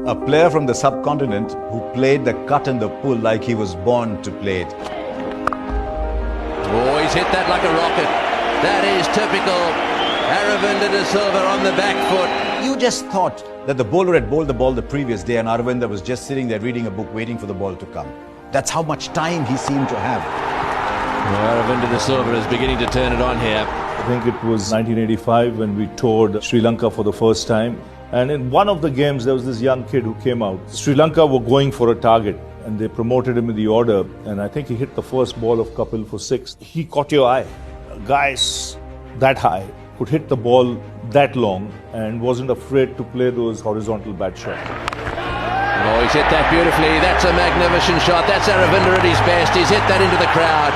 A player from the subcontinent who played the cut and the pull like he was born to play it. Oh, he's hit that like a rocket. That is typical. Aravinda de Silva on the back foot. You just thought that the bowler had bowled the ball the previous day and Aravinda was just sitting there reading a book waiting for the ball to come. That's how much time he seemed to have. Aravinda de Silva is beginning to turn it on here. I think it was 1985 when we toured Sri Lanka for the first time. And in one of the games, there was this young kid who came out. Sri Lanka were going for a target and they promoted him in the order. And I think he hit the first ball of Kapil for 6. He caught your eye. Guys that high could hit the ball that long and wasn't afraid to play those horizontal bat shots. Oh, he's hit that beautifully. That's a magnificent shot. That's Aravinda at his best. He's hit that into the crowd.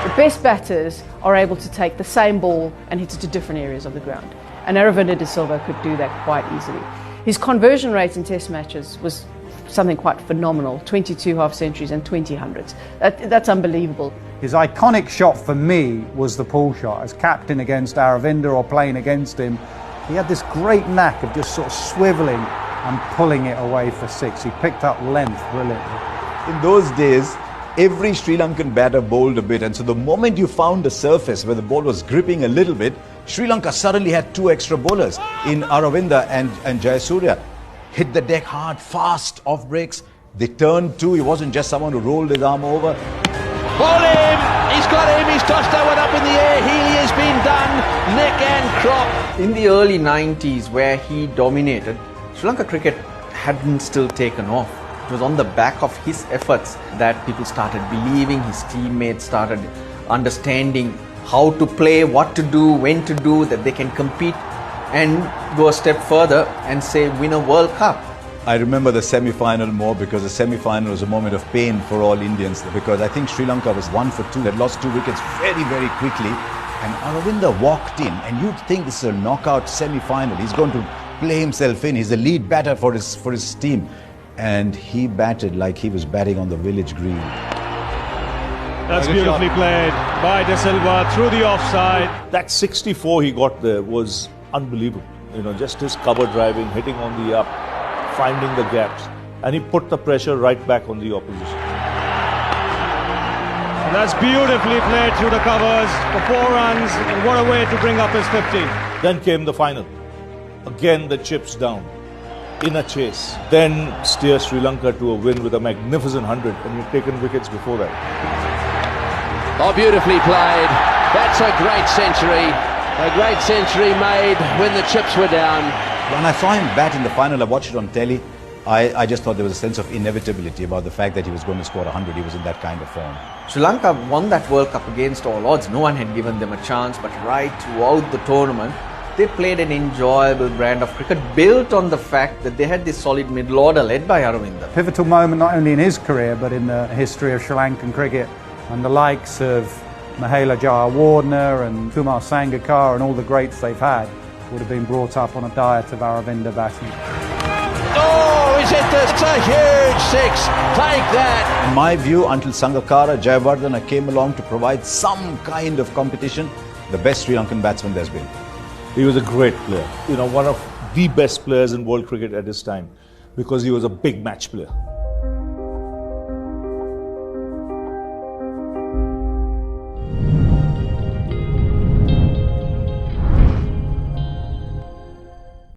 The best batters are able to take the same ball and hit it to different areas of the ground. And Aravinda de Silva could do that quite easily. His conversion rate in test matches was something quite phenomenal, 22 half centuries and 20 hundreds. That's unbelievable. His iconic shot for me was the pull shot. As captain against Aravinda or playing against him, he had this great knack of just sort of swivelling and pulling it away for 6. He picked up length brilliantly. In those days, every Sri Lankan batter bowled a bit, and so the moment you found a surface where the ball was gripping a little bit, Sri Lanka suddenly had 2 extra bowlers in Aravinda and Jayasuriya. Hit the deck hard, fast, off breaks. They turned too. He wasn't just someone who rolled his arm over. Ball him! He's got him! He's tossed that one up in the air. Healy has been done, neck and crop. In the early 90s, where he dominated, Sri Lanka cricket hadn't still taken off. It was on the back of his efforts that people started believing, his teammates started understanding how to play, what to do, when to do, that they can compete and go a step further and say win a World Cup. I remember the semi-final more because the semi-final was a moment of pain for all Indians, because I think Sri Lanka was 1 for 2. They lost 2 wickets very, very quickly, and Aravinda walked in, and you'd think this is a knockout semi-final. He's going to play himself in. He's the lead batter for his team, and he batted like he was batting on the village green. That's beautifully played by De Silva through the offside. That 64 he got there was unbelievable. You know, just his cover driving, hitting on the up, finding the gaps, and he put the pressure right back on the opposition. And that's beautifully played through the covers for 4 runs, and what a way to bring up his 50. Then came the final. Again the chips down, in a chase. Then steer Sri Lanka to a win with a magnificent 100, and you've taken wickets before that. Oh, beautifully played. That's a great century. A great century made when the chips were down. When I saw him bat in the final, I watched it on telly, I just thought there was a sense of inevitability about the fact that he was going to score 100. He was in that kind of form. Sri Lanka won that World Cup against all odds. No one had given them a chance, but right throughout the tournament, they played an enjoyable brand of cricket built on the fact that they had this solid middle order led by Aravinda. Pivotal moment not only in his career but in the history of Sri Lankan cricket, and the likes of Mahela Jayawardene and Kumar Sangakkara and all the greats they've had would have been brought up on a diet of Aravinda batting. Oh, he's hit this. It's a huge 6. Take that. In my view, until Sangakkara, Jayawardene came along to provide some kind of competition, the best Sri Lankan batsman there's been. He was a great player, you know, one of the best players in world cricket at his time, because he was a big match player.